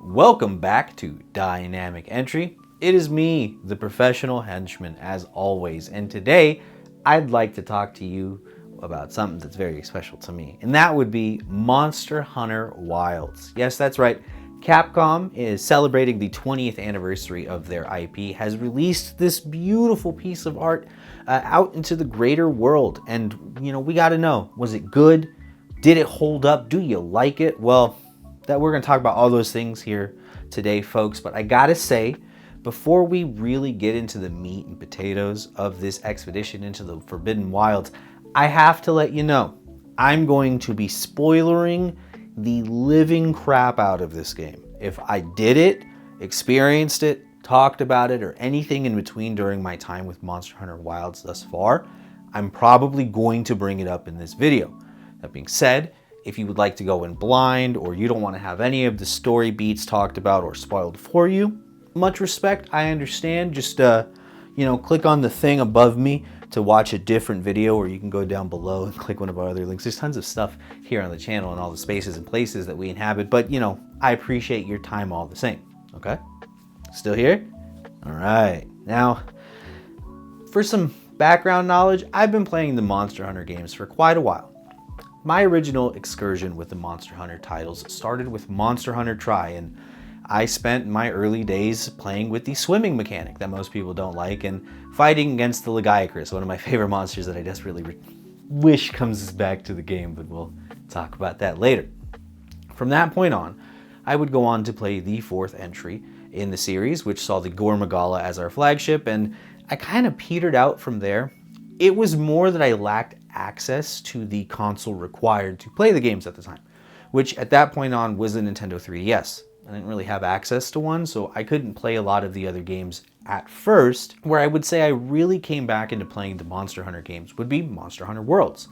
Welcome back to Dynamic Entry. It is me, the professional henchman, as always, and today I'd like to talk to you about something that's very special to me, and that would be Monster Hunter Wilds. Yes, that's right. Capcom is celebrating the 20th anniversary of their IP, has released this beautiful piece of art out into the greater world, and we gotta know, was it good? Did it hold up? Do you like it? Well, that we're gonna talk about all those things here today, folks, but I gotta say, before we really get into the meat and potatoes of this expedition into the Forbidden Wilds, I have to let you know, I'm going to be spoilering the living crap out of this game. If I did it, experienced it, talked about it, or anything in between during my time with Monster Hunter Wilds thus far, I'm probably going to bring it up in this video. That being said, if you would like to go in blind, or you don't want to have any of the story beats talked about or spoiled for you, much respect, I understand. Just click on the thing above me to watch a different video, or you can go down below and click one of our other links. There's tons of stuff here on the channel and all the spaces and places that we inhabit, but I appreciate your time all the same. Okay? Still here? All right. Now, for some background knowledge, I've been playing the Monster Hunter games for quite a while. My original excursion with the Monster Hunter titles started with Monster Hunter Tri, and I spent my early days playing with the swimming mechanic that most people don't like and fighting against the Lagiacrus, one of my favorite monsters that I desperately wish comes back to the game, but we'll talk about that later. From that point on, I would go on to play the fourth entry in the series, which saw the Gore Magala as our flagship, and I kind of petered out from there. It was more that I lacked access to the console required to play the games at the time, which at that point on was the Nintendo 3DS. I didn't really have access to one, so I couldn't play a lot of the other games at first. Where I would say I really came back into playing the Monster Hunter games would be Monster Hunter Worlds.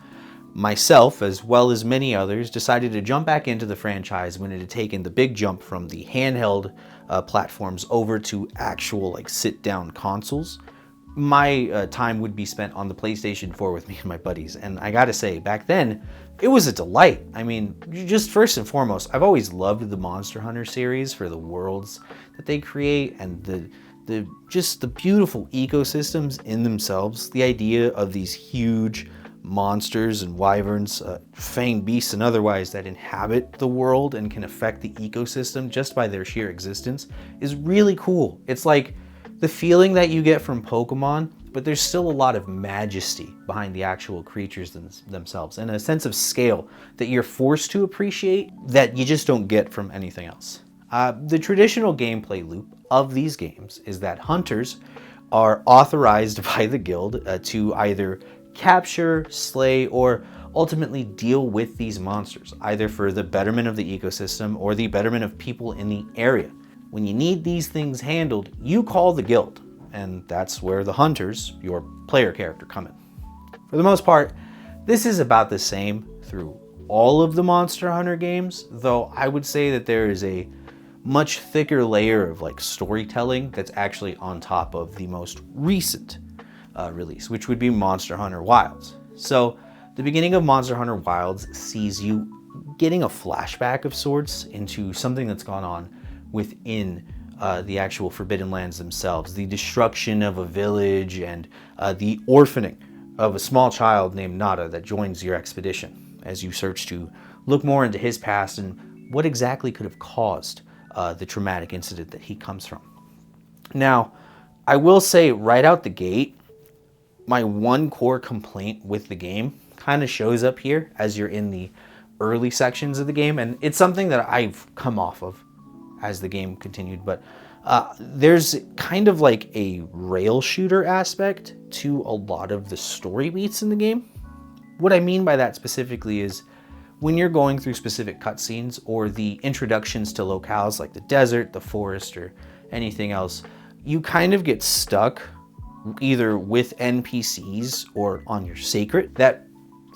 Myself, as well as many others, decided to jump back into the franchise when it had taken the big jump from the handheld platforms over to actual sit-down consoles. My time would be spent on the PlayStation 4 with me and my buddies, and I gotta say, back then, it was a delight. I mean, just first and foremost, I've always loved the Monster Hunter series for the worlds that they create and the beautiful ecosystems in themselves. The idea of these huge monsters and wyverns, fanged beasts and otherwise that inhabit the world and can affect the ecosystem just by their sheer existence is really cool. It's like the feeling that you get from Pokemon, but there's still a lot of majesty behind the actual creatures themselves and a sense of scale that you're forced to appreciate that you just don't get from anything else. The traditional gameplay loop of these games is that hunters are authorized by the guild to either capture, slay, or ultimately deal with these monsters, either for the betterment of the ecosystem or the betterment of people in the area. When you need these things handled, you call the guild, and that's where the hunters, your player character, come in. For the most part, this is about the same through all of the Monster Hunter games, though I would say that there is a much thicker layer of storytelling that's actually on top of the most recent release, which would be Monster Hunter Wilds. So the beginning of Monster Hunter Wilds sees you getting a flashback of sorts into something that's gone on within the actual Forbidden Lands themselves. The destruction of a village and the orphaning of a small child named Nada that joins your expedition as you search to look more into his past and what exactly could have caused the traumatic incident that he comes from. Now, I will say right out the gate, my one core complaint with the game kind of shows up here as you're in the early sections of the game, and it's something that I've come off of as the game continued, but there's kind of like a rail shooter aspect to a lot of the story beats in the game. What I mean by that specifically is when you're going through specific cutscenes or the introductions to locales like the desert, the forest, or anything else, you kind of get stuck either with NPCs or on your secret that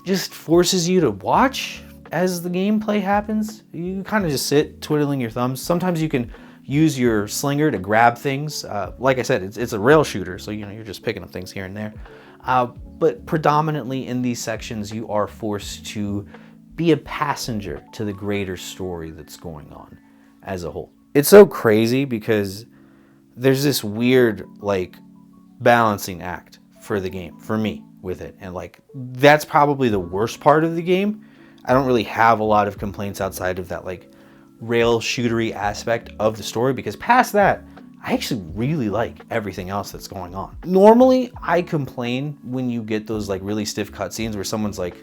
just forces you to watch as the gameplay happens. You kind of just sit twiddling your thumbs. Sometimes you can use your slinger to grab things. Like I said, it's a rail shooter, so you're just picking up things here and there. But predominantly in these sections, you are forced to be a passenger to the greater story that's going on as a whole. It's so crazy because there's this weird like balancing act for the game, for me, with it. And like, that's probably the worst part of the game. I don't really have a lot of complaints outside of that like rail shootery aspect of the story, because past that, I actually really like everything else that's going on. Normally, I complain when you get those like really stiff cutscenes where someone's like,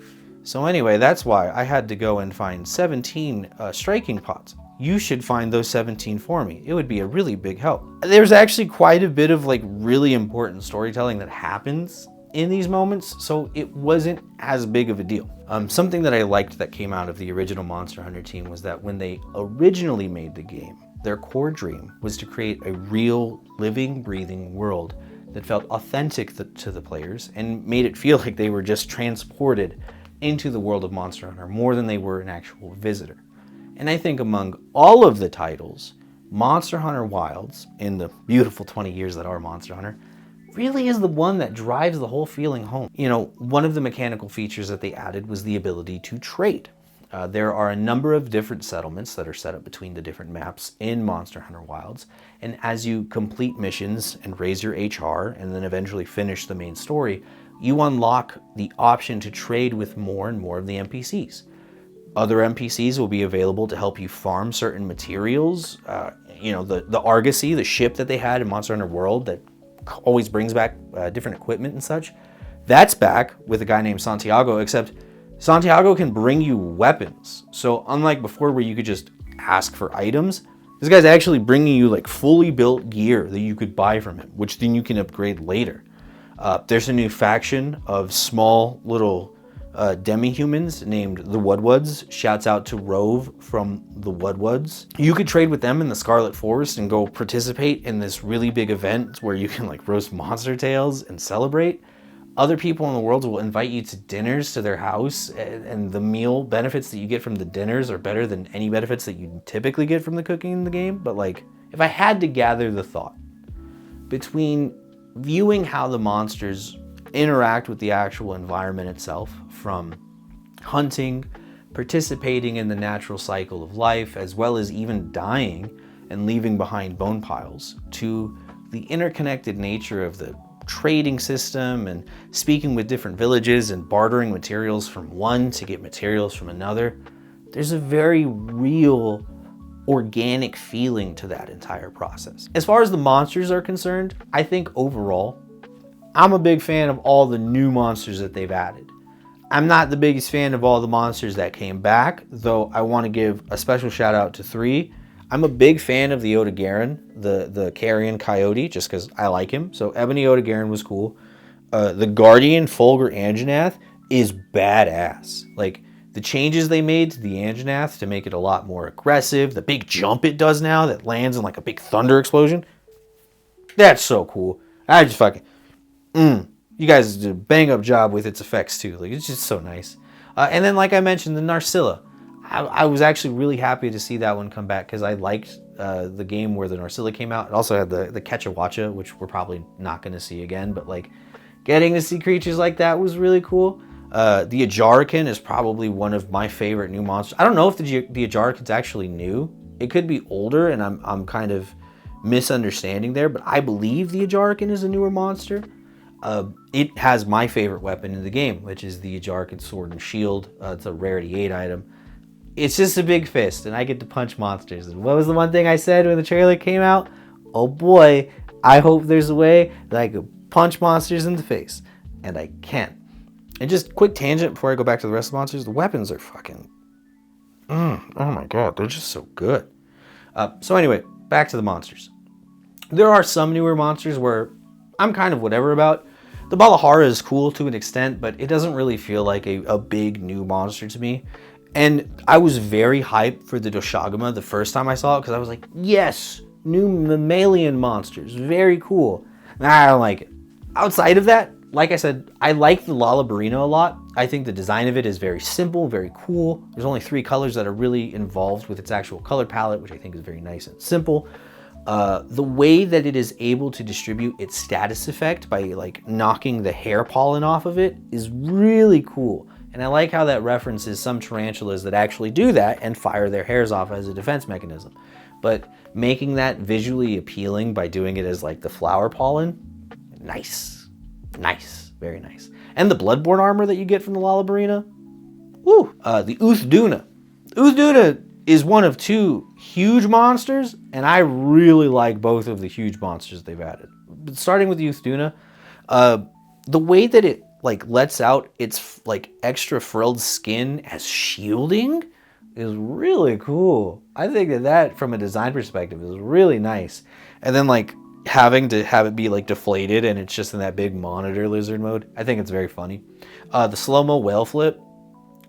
so anyway, that's why I had to go and find 17 striking pots. You should find those 17 for me. It would be a really big help. There's actually quite a bit of like really important storytelling that happens in these moments, so it wasn't as big of a deal. Something that I liked that came out of the original Monster Hunter team was that when they originally made the game, their core dream was to create a real, living, breathing world that felt authentic to the players and made it feel like they were just transported into the world of Monster Hunter more than they were an actual visitor. And I think among all of the titles, Monster Hunter Wilds, in the beautiful 20 years that are Monster Hunter, really is the one that drives the whole feeling home. You know, one of the mechanical features that they added was the ability to trade. There are a number of different settlements that are set up between the different maps in Monster Hunter Wilds, and as you complete missions and raise your HR and then eventually finish the main story, you unlock the option to trade with more and more of the NPCs. Other NPCs will be available to help you farm certain materials. You know, the Argosy, the ship that they had in Monster Hunter World that always brings back different equipment and such, that's back with a guy named Santiago, except Santiago can bring you weapons. So unlike before where you could just ask for items, this guy's actually bringing you like fully built gear that you could buy from him, which then you can upgrade later. There's a new faction of small little demi-humans named the Woodwoods. Shouts out to Rove from the Woodwoods. You could trade with them in the Scarlet Forest and go participate in this really big event where you can like roast monster tails and celebrate. Other people in the world will invite you to dinners to their house, and the meal benefits that you get from the dinners are better than any benefits that you typically get from the cooking in the game. But like, if I had to gather the thought between viewing how the monsters interact with the actual environment itself, from hunting, participating in the natural cycle of life, as well as even dying and leaving behind bone piles, to the interconnected nature of the trading system and speaking with different villages and bartering materials from one to get materials from another, there's a very real organic feeling to that entire process. As far as the monsters are concerned, I think overall, I'm a big fan of all the new monsters that they've added. I'm not the biggest fan of all the monsters that came back, though I want to give a special shout out to 3. I'm a big fan of the Odogaron, the Carrion Coyote, just because I like him. So Ebony Odogaron was cool. The Guardian Fulgur Anjanath is badass. Like, the changes they made to the Anjanath to make it a lot more aggressive, the big jump it does now that lands in like a big thunder explosion, that's so cool. I just fucking, you guys did a bang up job with its effects too. Like, it's just so nice. And then, like I mentioned, the Narcilla. I was actually really happy to see that one come back because I liked the game where the Narcilla came out. It also had the Quechahuacha, which we're probably not going to see again, but like getting to see creatures like that was really cool. The Ajarakan is probably one of my favorite new monsters. I don't know if the Ajarakan's actually new. It could be older, and I'm kind of misunderstanding there, but I believe the Ajarakan is a newer monster. It has my favorite weapon in the game, which is the Ajarakan Sword and Shield. It's a rarity 8 item. It's just a big fist, and I get to punch monsters. And what was the one thing I said when the trailer came out? Oh boy, I hope there's a way that I could punch monsters in the face. And I can. And just quick tangent before I go back to the rest of the monsters, the weapons are fucking... oh my god, they're just so good. So anyway, back to the monsters. There are some newer monsters where I'm kind of whatever about. The Balahara is cool to an extent, but it doesn't really feel like a big new monster to me. And I was very hyped for the Doshagama the first time I saw it because I was like, yes, new mammalian monsters, very cool. Nah, I don't like it. Outside of that, like I said, I like the Lalaburino a lot. I think the design of it is very simple, very cool. There's only 3 colors that are really involved with its actual color palette, which I think is very nice and simple. The way that it is able to distribute its status effect by like knocking the hair pollen off of it is really cool. And I like how that references some tarantulas that actually do that and fire their hairs off as a defense mechanism. But making that visually appealing by doing it as like the flower pollen, nice, nice, very nice. And the bloodborne armor that you get from the Lalabarina, woo! The Uthduna. Uthduna is one of two huge monsters, and I really like both of the huge monsters they've added. But starting with the Uthduna, the way that it like lets out its like extra frilled skin as shielding is really cool. I think that from a design perspective is really nice. And then like having to have it be like deflated and it's just in that big monitor lizard mode, I think it's very funny. The slow-mo whale flip,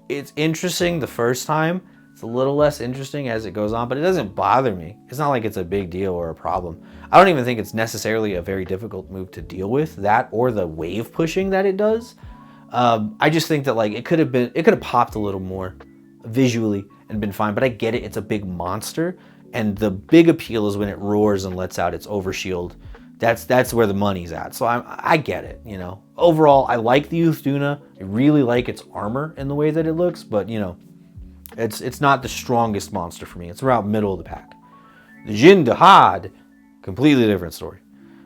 it's interesting the first time. It's a little less interesting as it goes on, but it doesn't bother me. It's not like it's a big deal or a problem. I don't even think it's necessarily a very difficult move to deal with, that or the wave pushing that it does. I just think that like it could have popped a little more visually and been fine, but I get it. It's a big monster, and the big appeal is when it roars and lets out its overshield. That's where the money's at. So I get it, you know. Overall, I like the Uthduna. I really like its armor and the way that it looks, but you know, it's not the strongest monster for me. It's around middle of the pack. The Jin Dahad, completely different story.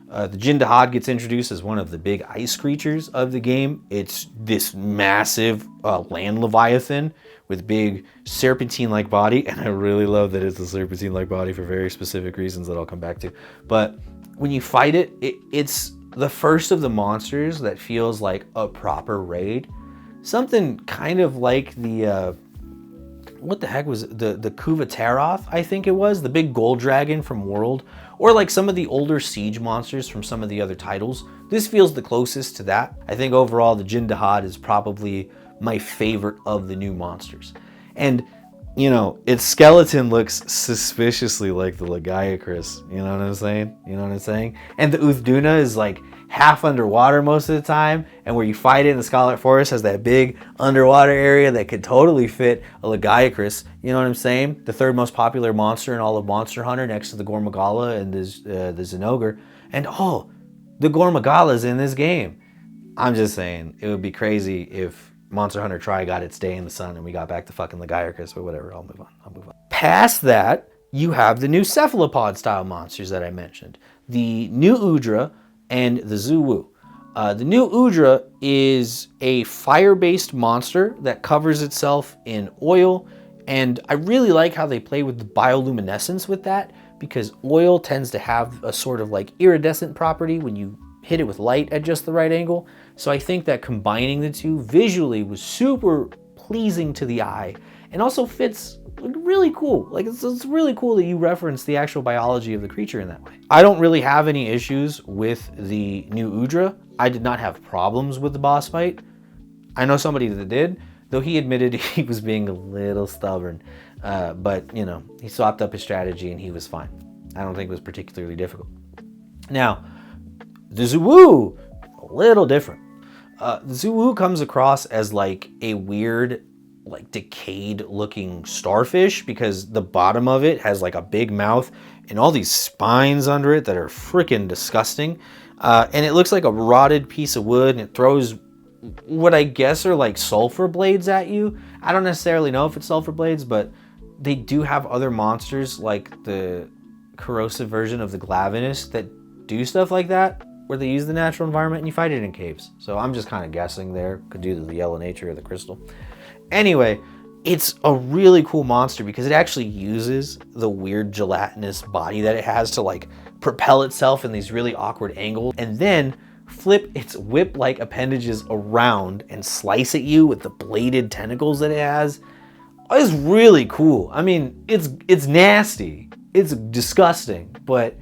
The Jin Dahad gets introduced as one of the big ice creatures of the game. It's this massive land leviathan with big serpentine-like body, and I really love that it's a serpentine-like body for very specific reasons that I'll come back to. But when you fight it, it's the first of the monsters that feels like a proper raid. Something kind of like the what the heck was it? The Kuvataroth, I think it was, the big gold dragon from World, or like some of the older siege monsters from some of the other titles. This feels the closest to that. I think overall the Jin Dahad is probably my favorite of the new monsters. And you know, its skeleton looks suspiciously like the Lagiacrus. You know what I'm saying? You know what I'm saying? And the Uthduna is like half underwater most of the time, and where you fight it in the Scarlet Forest has that big underwater area that could totally fit a Lagiacrus. You know what I'm saying? The third most popular monster in all of Monster Hunter, next to the Gormagala and the Zinogre. And oh, the Gormagala's in this game. I'm just saying, it would be crazy if Monster Hunter Tri got its day in the sun and we got back to fucking Lagiacrus, but whatever, I'll move on. Past that, you have the new cephalopod style monsters that I mentioned. The new Udra and the Zuwu. The new Udra is a fire-based monster that covers itself in oil, and I really like how they play with the bioluminescence with that, because oil tends to have a sort of like iridescent property when you hit it with light at just the right angle. So I think that combining the two visually was super pleasing to the eye, and also fits really cool. Like it's really cool that you reference the actual biology of the creature in that way. I don't really have any issues with the new Udra. I did not have problems with the boss fight. I know somebody that did, though he admitted he was being a little stubborn. But you know, he swapped up his strategy and he was fine. I don't think it was particularly difficult. Now, the Zuwu, a little different. The Zuwu comes across as like a weird, like decayed looking starfish, because the bottom of it has like a big mouth and all these spines under it that are freaking disgusting. And it looks like a rotted piece of wood, and it throws what I guess are like sulfur blades at you. I don't necessarily know if it's sulfur blades, but they do have other monsters like the corrosive version of the Glavenus that do stuff like that, where they use the natural environment and you fight it in caves. So I'm just kind of guessing there. Could do the yellow nature of the crystal. Anyway, it's a really cool monster because it actually uses the weird gelatinous body that it has to like propel itself in these really awkward angles, and then flip its whip-like appendages around and slice at you with the bladed tentacles that it has. It's really cool. I mean, it's nasty. It's disgusting, but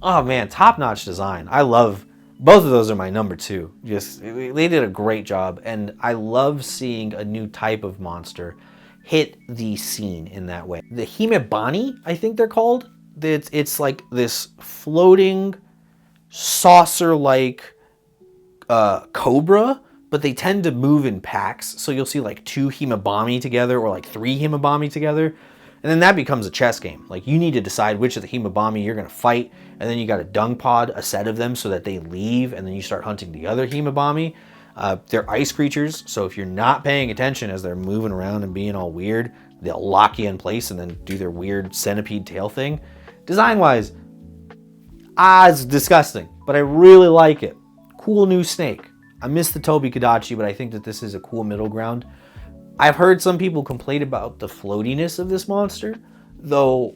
oh man, top-notch design. I love both of those. Are my number two. Just they did a great job, and I love seeing a new type of monster hit the scene in that way. The Himebani, I think they're called. It's like this floating saucer-like cobra, but they tend to move in packs. So you'll see like 2 Himebani together or like 3 Himebani together. And then that becomes a chess game. Like, you need to decide which of the Himabami you're going to fight, and then you got a dung pod, a set of them, so that they leave, and then you start hunting the other Himabami. They're ice creatures, so if you're not paying attention as they're moving around and being all weird, they'll lock you in place and then do their weird centipede tail thing. Design-wise, it's disgusting, but I really like it. Cool new snake. I miss the Tobi Kadachi, but I think that this is a cool middle ground. I've heard some people complain about the floatiness of this monster, though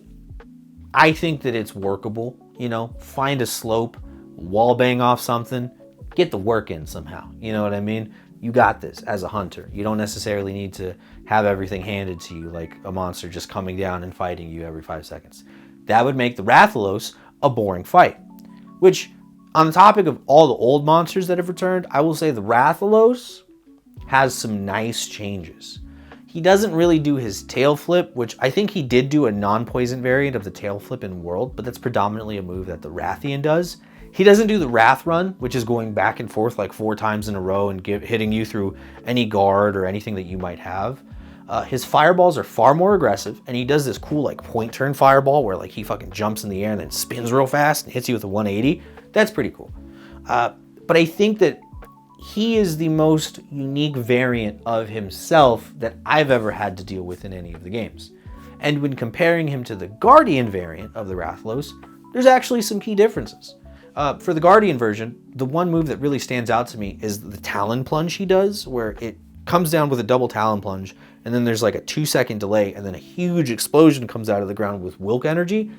I think that it's workable. You know, find a slope, wall bang off something, get the work in somehow. You know what I mean? You got this as a hunter. You don't necessarily need to have everything handed to you like a monster just coming down and fighting you every 5 seconds. That would make the Rathalos a boring fight. Which, on the topic of all the old monsters that have returned, I will say the Rathalos has some nice changes. He doesn't really do his tail flip, which I think he did do a non-poison variant of the tail flip in World, but that's predominantly a move that the Rathian does. He doesn't do the Wrath Run, which is going back and forth like 4 times in a row and hitting you through any guard or anything that you might have. His fireballs are far more aggressive, and he does this cool like point turn fireball where like he fucking jumps in the air and then spins real fast and hits you with a 180. That's pretty cool. But I think that he is the most unique variant of himself that I've ever had to deal with in any of the games. And when comparing him to the Guardian variant of the Rathalos, there's actually some key differences. For the Guardian version, the one move that really stands out to me is the Talon Plunge he does, where it comes down with a double Talon Plunge, and then there's like a 2-second delay, and then a huge explosion comes out of the ground with Wilk energy.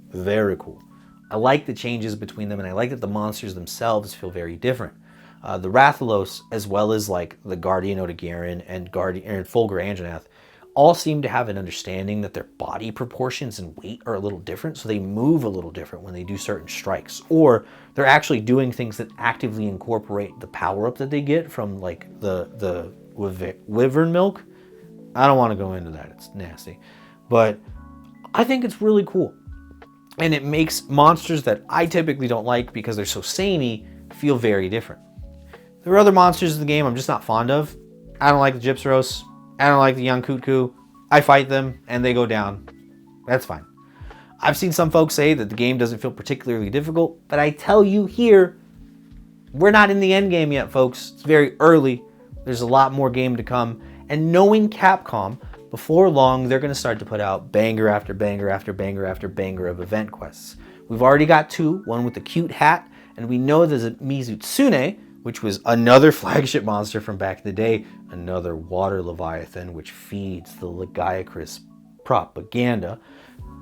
Very cool. I like the changes between them, and I like that the monsters themselves feel very different. The Rathalos, as well as like the Guardian Odogaron and Fulgur Anjanath, all seem to have an understanding that their body proportions and weight are a little different, so they move a little different when they do certain strikes, or they're actually doing things that actively incorporate the power-up that they get from like the Wyvern milk. I don't want to go into that, it's nasty, but I think it's really cool, and it makes monsters that I typically don't like because they're so samey feel very different. There are other monsters in the game I'm just not fond of. I don't like the Gypceros. I don't like the young Kut-Ku. I fight them and they go down. That's fine. I've seen some folks say that the game doesn't feel particularly difficult, but I tell you here, we're not in the end game yet, folks. It's very early. There's a lot more game to come. And knowing Capcom, before long, they're going to start to put out banger after banger after banger after banger of event quests. We've already got 2, one with the cute hat, and we know there's a Mizutsune, which was another flagship monster from back in the day, another water leviathan which feeds the Lagiacrus propaganda,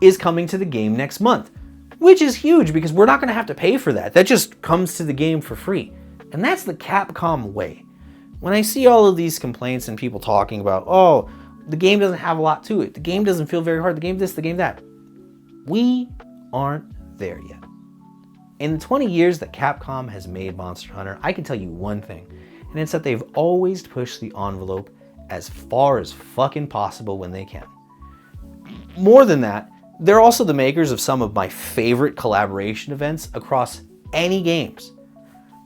is coming to the game next month, which is huge because we're not going to have to pay for that. That just comes to the game for free. And that's the Capcom way. When I see all of these complaints and people talking about, oh, the game doesn't have a lot to it, the game doesn't feel very hard, the game this, the game that, we aren't there yet. In the 20 years that Capcom has made Monster Hunter, I can tell you one thing, and it's that they've always pushed the envelope as far as fucking possible when they can. More than that, they're also the makers of some of my favorite collaboration events across any games.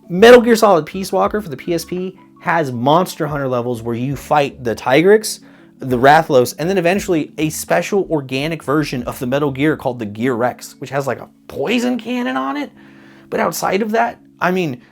Metal Gear Solid Peace Walker for the PSP has Monster Hunter levels where you fight the Tigrex, the Rathalos, and then eventually a special organic version of the Metal Gear called the Gear Rex, which has like a poison cannon on it. But outside of that, I mean,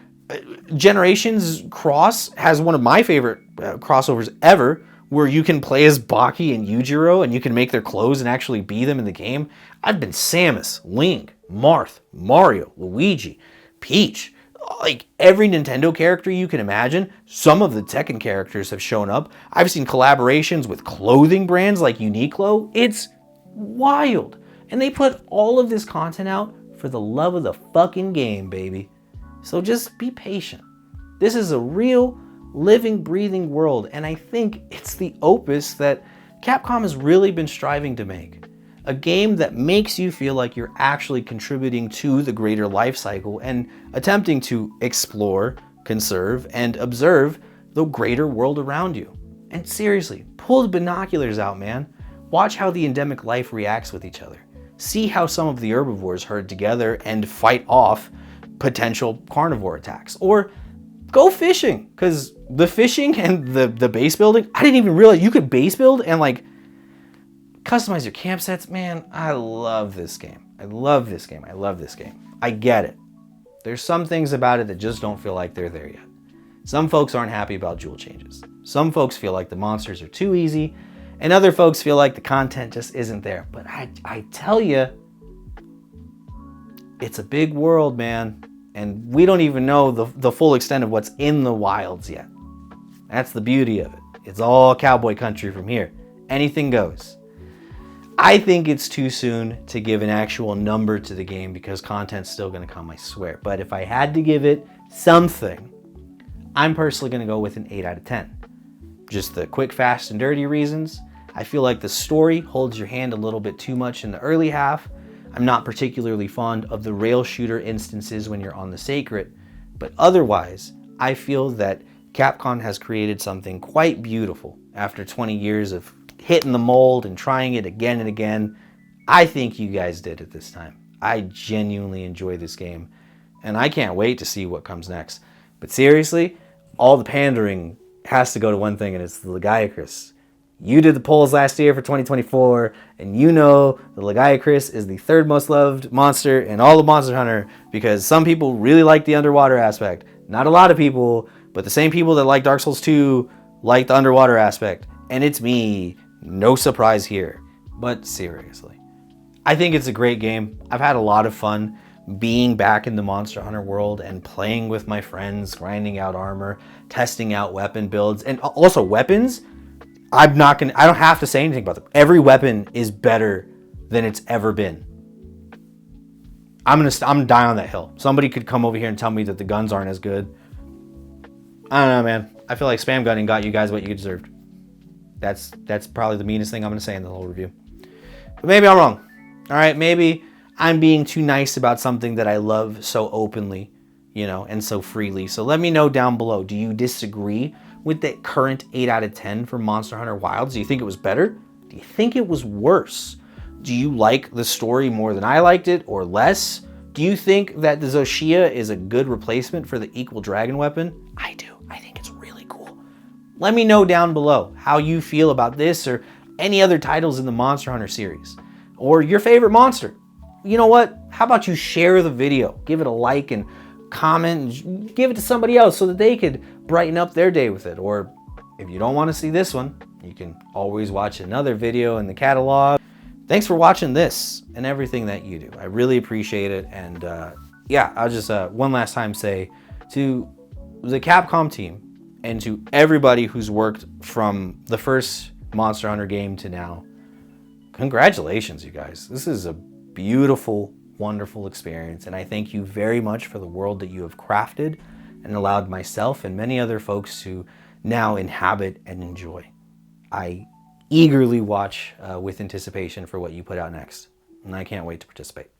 Generations Cross has one of my favorite crossovers ever, where you can play as Baki and Yujiro, and you can make their clothes and actually be them in the game. I've been Samus, Link, Marth, Mario, Luigi, Peach, like every Nintendo character you can imagine. Some of the Tekken characters have shown up. I've seen collaborations with clothing brands like Uniqlo. It's wild. And they put all of this content out for the love of the fucking game, baby. So just be patient. This is a real, living, breathing world, and I think it's the opus that Capcom has really been striving to make. A game that makes you feel like you're actually contributing to the greater life cycle and attempting to explore, conserve, and observe the greater world around you. And seriously, pull the binoculars out, man. Watch how the endemic life reacts with each other. See how some of the herbivores herd together and fight off potential carnivore attacks. Or go fishing, because the fishing and the base building, I didn't even realize you could base build and like Customize your camp sets, man. I love this game. I love this game. I love this game. I get it. There's some things about it that just don't feel like they're there yet. Some folks aren't happy about jewel changes. Some folks feel like the monsters are too easy, and other folks feel like the content just isn't there. But I tell you, it's a big world, man, and we don't even know the full extent of what's in the wilds yet. That's the beauty of it. It's all cowboy country from here. Anything goes. I think it's too soon to give an actual number to the game because content's still going to come, I swear. But if I had to give it something, I'm personally going to go with an 8 out of 10. Just the quick, fast, and dirty reasons. I feel like the story holds your hand a little bit too much in the early half. I'm not particularly fond of the rail shooter instances when you're on the Sacred. But otherwise, I feel that Capcom has created something quite beautiful after 20 years of hitting the mold and trying it again and again. I think you guys did it this time. I genuinely enjoy this game, and I can't wait to see what comes next. But seriously, all the pandering has to go to one thing, and it's the Lagiacrus. You did the polls last year for 2024, and you know the Lagiacrus is the third most loved monster in all of Monster Hunter because some people really like the underwater aspect. Not a lot of people, but the same people that like Dark Souls 2 like the underwater aspect. And it's me. No surprise here. But seriously, I think it's a great game. I've had a lot of fun being back in the Monster Hunter world and playing with my friends, grinding out armor, testing out weapon builds, and also weapons. I don't have to say anything about them. Every weapon is better than it's ever been. I'm gonna die on that hill. Somebody could come over here and tell me that the guns aren't as good. I don't know, man. I feel like spam gunning got you guys what you deserved. That's probably the meanest thing I'm gonna say in the whole review. But maybe I'm wrong. All right, maybe I'm being too nice about something that I love so openly, and so freely. So let me know down below. Do you disagree with the current 8 out of 10 for Monster Hunter Wilds? Do you think it was better? Do you think it was worse? Do you like the story more than I liked it or less? Do you think that the Zoshia is a good replacement for the Equal Dragon weapon? I do. I think it's really cool. Let me know down below how you feel about this or any other titles in the Monster Hunter series. Or your favorite monster. You know what? How about you share the video? Give it a like and comment and give it to somebody else so that they could brighten up their day with it. Or if you don't want to see this one, you can always watch another video in the catalog. Thanks for watching this and everything that you do. I really appreciate it. And I'll just one last time say to the Capcom team and to everybody who's worked from the first Monster Hunter game to now, congratulations, you guys. This is a beautiful, wonderful experience. And I thank you very much for the world that you have crafted and allowed myself and many other folks to now inhabit and enjoy. I eagerly watch with anticipation for what you put out next, and I can't wait to participate.